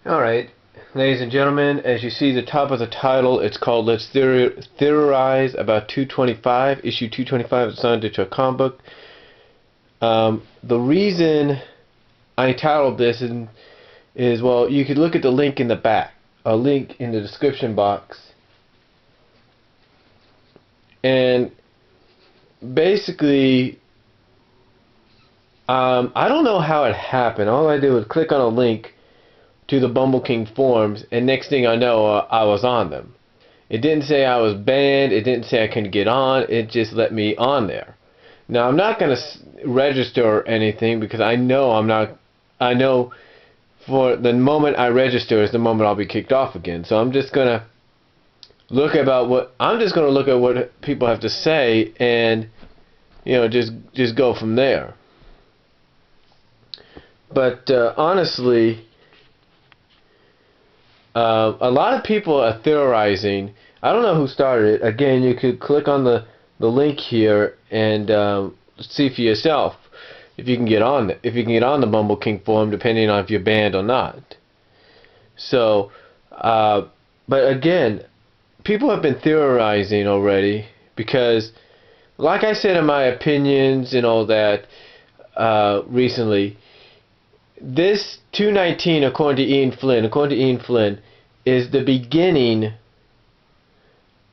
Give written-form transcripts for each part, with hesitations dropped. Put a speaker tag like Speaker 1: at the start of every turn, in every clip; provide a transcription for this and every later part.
Speaker 1: Alright, ladies and gentlemen, as you see the top of the title, it's called Let's Theorize About 225, issue 225 of the Sonic the Hedgehog comic book. The reason I titled this is, well, you could look at the link in the back, a link in the description box. And basically, I don't know how it happened. All I did was click on a link to the BumbleKing Forums, and next thing I know, I was on them. It didn't say I was banned, it didn't say I couldn't get on, it just let me on there. Now, I'm not going to register or anything, because I know for the moment I register is the moment I'll be kicked off again. So I'm just going to look at what people have to say, and just go from there. But honestly, a lot of people are theorizing. I don't know who started it. Again, you could click on the link here and see for yourself if you can get on the BumbleKing forum, depending on if you're banned or not. So, but again, people have been theorizing already because, like I said in my opinions and all that recently, this 219, according to Ian Flynn, is the beginning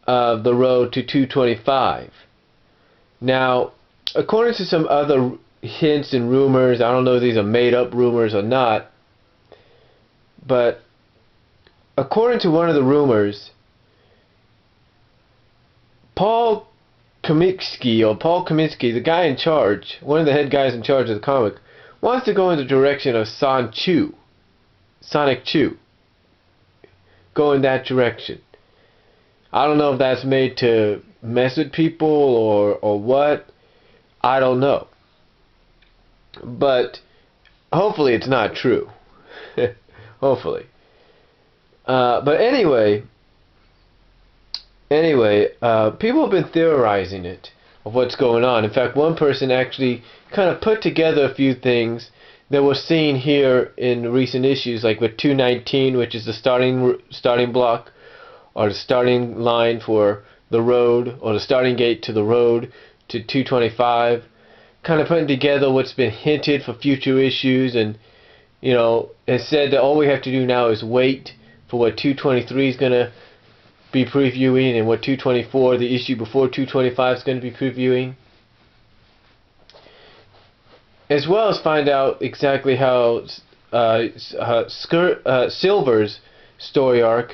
Speaker 1: of the road to 225. Now, according to some other hints and rumors, I don't know if these are made up rumors or not, but according to one of the rumors, Paul Kaminsky, the guy in charge, one of the head guys in charge of the comic, wants to go in the direction of Sonic Chu. Go in that direction. I don't know if that's made to mess with people or what. I don't know. But hopefully it's not true. Hopefully. But anyway, people have been theorizing it, of what's going on. In fact, one person actually kind of put together a few things that we're seeing here in recent issues, like with 219, which is the starting block, or the starting line for the road, or the starting gate to the road to 225, kind of putting together what's been hinted for future issues, and it said that all we have to do now is wait for what 223 is going to be previewing, and what 224, the issue before 225, is going to be previewing, as well as find out exactly how Silver's story arc,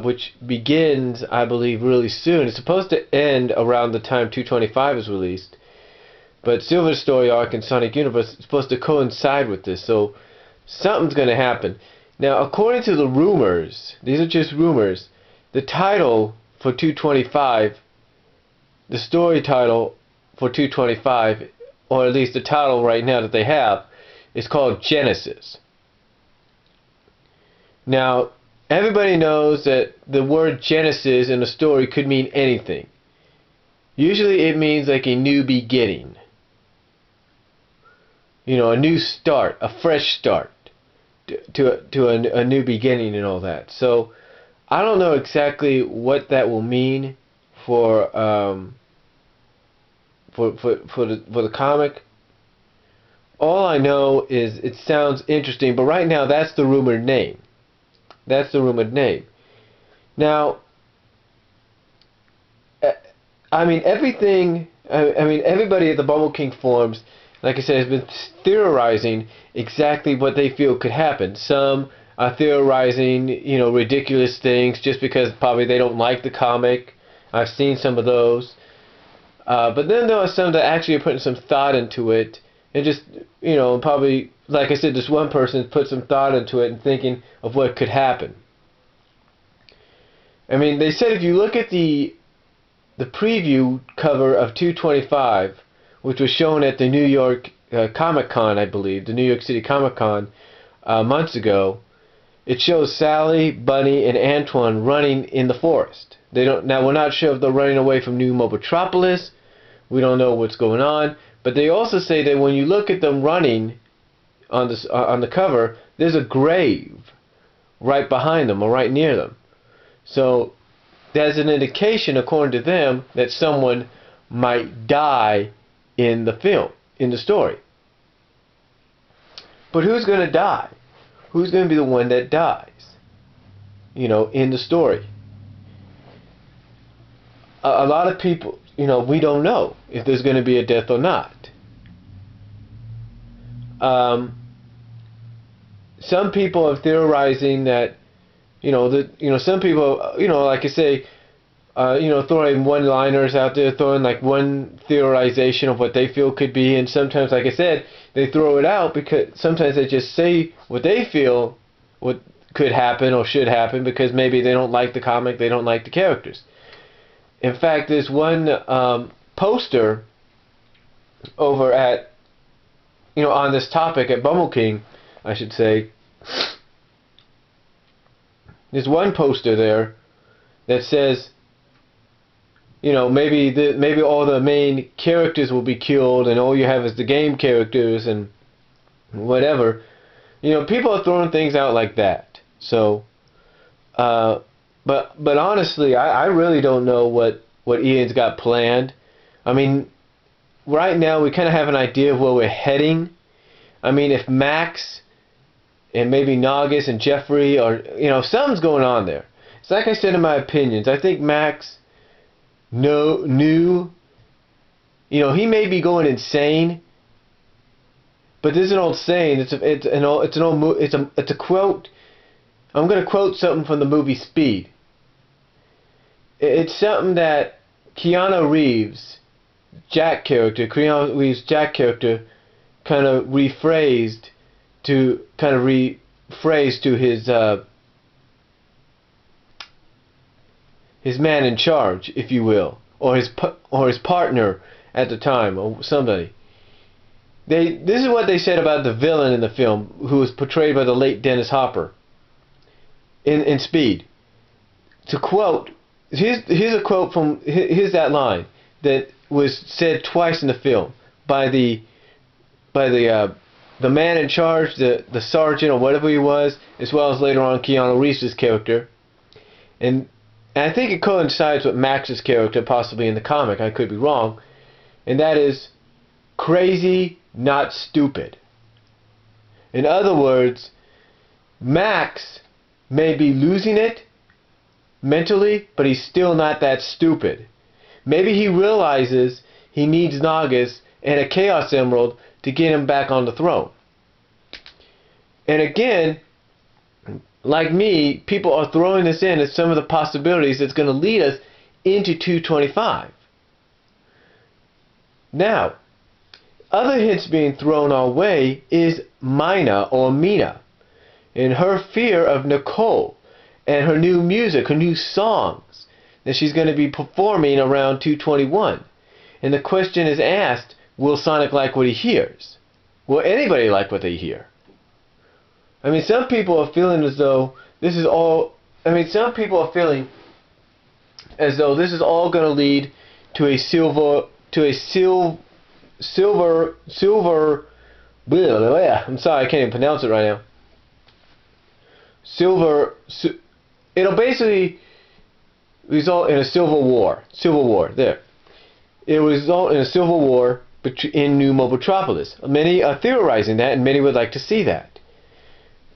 Speaker 1: which begins, I believe, really soon. It's supposed to end around the time 225 is released, but Silver's story arc in Sonic Universe is supposed to coincide with this, so something's going to happen. Now, according to the rumors, these are just rumors, the title for 225, the story title for 225, or at least the title right now that they have, is called Genesis. Now, everybody knows that the word Genesis in a story could mean anything. Usually it means like a new beginning. A new start, a fresh start. To a new beginning and all that. So I don't know exactly what that will mean for the comic. All I know is it sounds interesting, but right now that's the rumored name. Now, everybody at the BumbleKing Forums, like I said, has been theorizing exactly what they feel could happen. Some are theorizing, ridiculous things just because probably they don't like the comic. I've seen some of those. But then there are some that actually are putting some thought into it. And just, probably, like I said, this one person put some thought into it and thinking of what could happen. They said if you look at the preview cover of 225, which was shown at the New York Comic-Con, I believe, the New York City Comic-Con months ago, it shows Sally, Bunny, and Antoine running in the forest. We're not sure if they're running away from New Mobotropolis. We don't know what's going on, but they also say that when you look at them running on the cover, there's a grave right behind them or right near them. So that's an indication, according to them, that someone might die in the film, in the story. But who's going to die? Who's going to be the one that dies? You know, in the story. A lot of people, you know, we don't know if there's going to be a death or not. Some people are theorizing that, some people, like I say, throwing one-liners out there, throwing like one theorization of what they feel could be, and sometimes, like I said, they throw it out because sometimes they just say what they feel what could happen or should happen because maybe they don't like the comic, they don't like the characters. In fact, there's one poster over at, on this topic at BumbleKing, I should say. There's one poster there that says, maybe all the main characters will be killed and all you have is the game characters and whatever. People are throwing things out like that. So, but honestly, I really don't know what Ian's got planned. I mean, right now we kind of have an idea of where we're heading. I mean, if Max and maybe Nagus and Jeffrey or, something's going on there. It's like I said in my opinions. I think Max knew, he may be going insane, but there's an old saying. It's a quote. I'm going to quote something from the movie Speed. It's something that Keanu Reeves' Jack character kind of rephrased to his man in charge, if you will, or his partner at the time, or somebody. This is what they said about the villain in the film, who was portrayed by the late Dennis Hopper in Speed. To quote, here's a quote from, here's that line that was said twice in the film by the man in charge, the sergeant or whatever he was, as well as later on Keanu Reeves' character. And I think it coincides with Max's character, possibly in the comic, I could be wrong, and that is, crazy, not stupid. In other words, Max may be losing it mentally, but he's still not that stupid. Maybe he realizes he needs Nagus and a Chaos Emerald to get him back on the throne. And again, like me, people are throwing this in as some of the possibilities that's going to lead us into 225. Now, other hints being thrown our way is Mina or Mina and her fear of Nicole and her new music, her new songs that she's going to be performing around 221. And the question is asked, will Sonic like what he hears? Will anybody like what they hear? I mean, some people are feeling as though this is all... some people are feeling as though this is all going to lead to a silver... I'm sorry, I can't even pronounce it right now. It'll basically result in a civil war. Civil war, there. It will result in a civil war in New Mobitropolis. Many are theorizing that, and many would like to see that.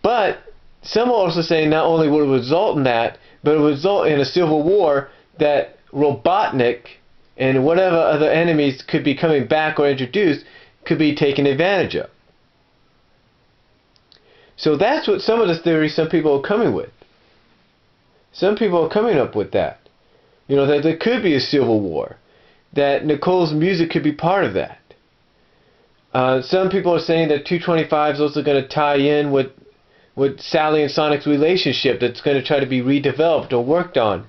Speaker 1: But some are also saying not only will it result in that, but it will result in a civil war that Robotnik and whatever other enemies could be coming back or introduced could be taken advantage of. So that's what some of the theories some people are coming with. Some people are coming up with that. That there could be a civil war. That Nicole's music could be part of that. Some people are saying that 225 is also going to tie in with Sally and Sonic's relationship that's going to try to be redeveloped or worked on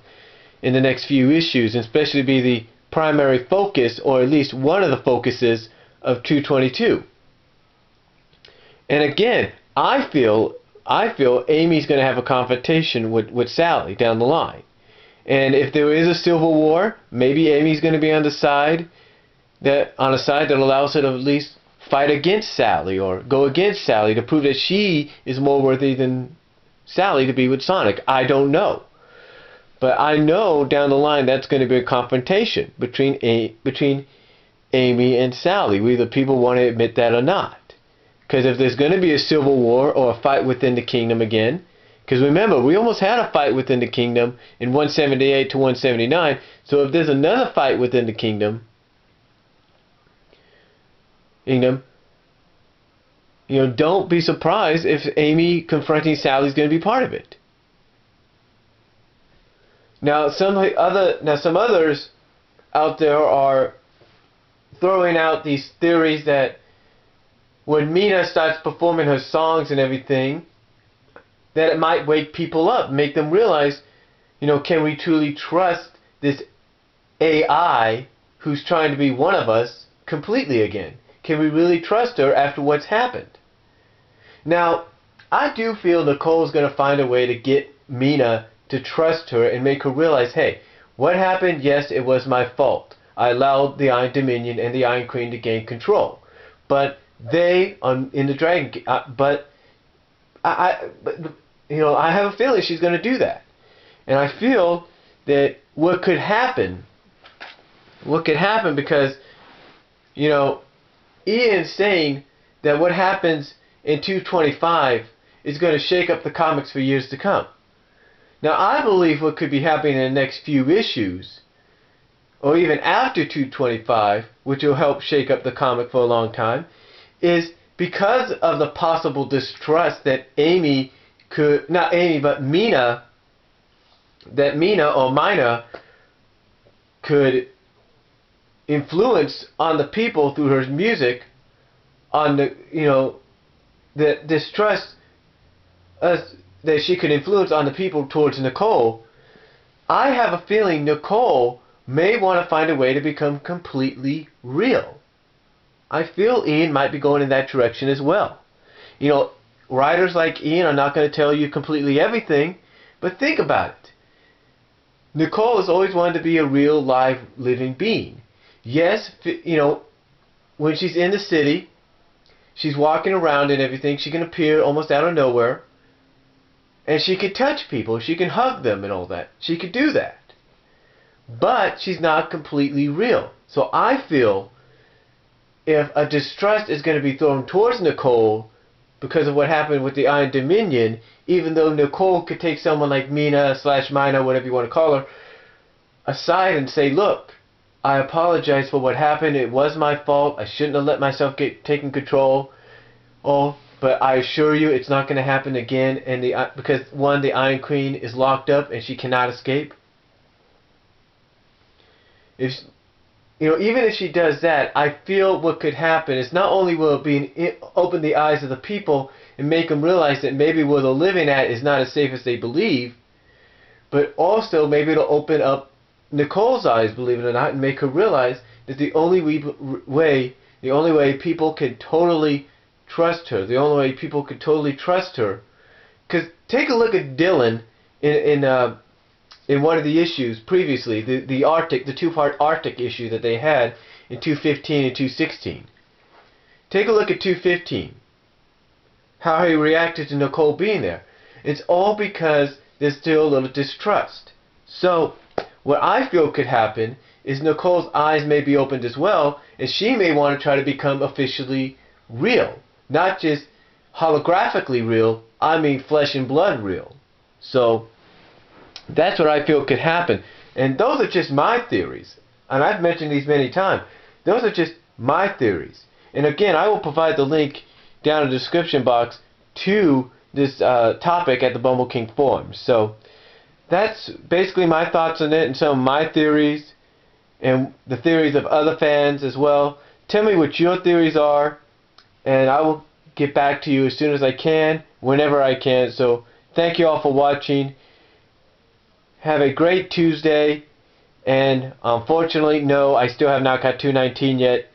Speaker 1: in the next few issues, and especially be the primary focus, or at least one of the focuses, of 222. And again, I feel Amy's going to have a confrontation with Sally down the line. And if there is a civil war, maybe Amy's going to be on a side that allows her to at least fight against Sally or go against Sally to prove that she is more worthy than Sally to be with Sonic. I don't know. But I know down the line that's going to be a confrontation between Amy and Sally, whether people want to admit that or not. Because if there's going to be a civil war or a fight within the kingdom again, because remember, we almost had a fight within the kingdom in 178 to 179, so if there's another fight within the kingdom, don't be surprised if Amy confronting Sally is going to be part of it. Now, some others out there are throwing out these theories that when Mina starts performing her songs and everything, that it might wake people up, make them realize, can we truly trust this AI who's trying to be one of us completely again? Can we really trust her after what's happened? Now, I do feel Nicole's going to find a way to get Mina to trust her and make her realize, hey, what happened? Yes, it was my fault. I allowed the Iron Dominion and the Iron Queen to gain control. But they, in the Dragon, I have a feeling she's going to do that. And I feel that what could happen because, Ian's saying that what happens in 225 is going to shake up the comics for years to come. Now, I believe what could be happening in the next few issues, or even after 225, which will help shake up the comic for a long time, is because of the possible distrust that Mina could influence on the people through her music, on the distrust that she could influence on the people towards Nicole. I have a feeling Nicole may want to find a way to become completely real. I feel Ian might be going in that direction as well. Writers like Ian are not going to tell you completely everything, but think about it. Nicole has always wanted to be a real, live, living being. Yes, when she's in the city, she's walking around and everything, she can appear almost out of nowhere, and she can touch people, she can hug them and all that. She could do that. But she's not completely real. So I feel if a distrust is going to be thrown towards Nicole because of what happened with the Iron Dominion, even though Nicole could take someone like Mina / Mina, whatever you want to call her, aside and say, look, I apologize for what happened. It was my fault. I shouldn't have let myself get taken control. But I assure you it's not going to happen again. And because one, the Iron Queen is locked up and she cannot escape. Even if she does that, I feel what could happen is not only will it open the eyes of the people and make them realize that maybe where they're living at is not as safe as they believe, but also maybe it'll open up Nicole's eyes, believe it or not, and make her realize that the only way people can totally trust her, because take a look at Dylan in one of the issues previously, the two-part Arctic issue that they had in 215 and 216. Take a look at 215. How he reacted to Nicole being there. It's all because there's still a little distrust. So, what I feel could happen is Nicole's eyes may be opened as well, and she may want to try to become officially real. Not just holographically real, I mean flesh and blood real. So, that's what I feel could happen. And those are just my theories. And I've mentioned these many times. Those are just my theories. And again, I will provide the link down in the description box to this topic at the BumbleKing Forums. So that's basically my thoughts on it and some of my theories and the theories of other fans as well. Tell me what your theories are, and I will get back to you as soon as I can, whenever I can. So thank you all for watching. Have a great Tuesday, and unfortunately, no, I still have not got 219 yet,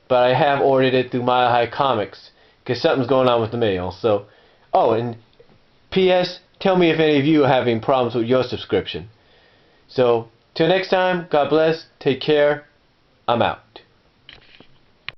Speaker 1: but I have ordered it through Mile High Comics, because something's going on with the mail. So, and P.S., tell me if any of you are having problems with your subscription. So, till next time, God bless, take care, I'm out.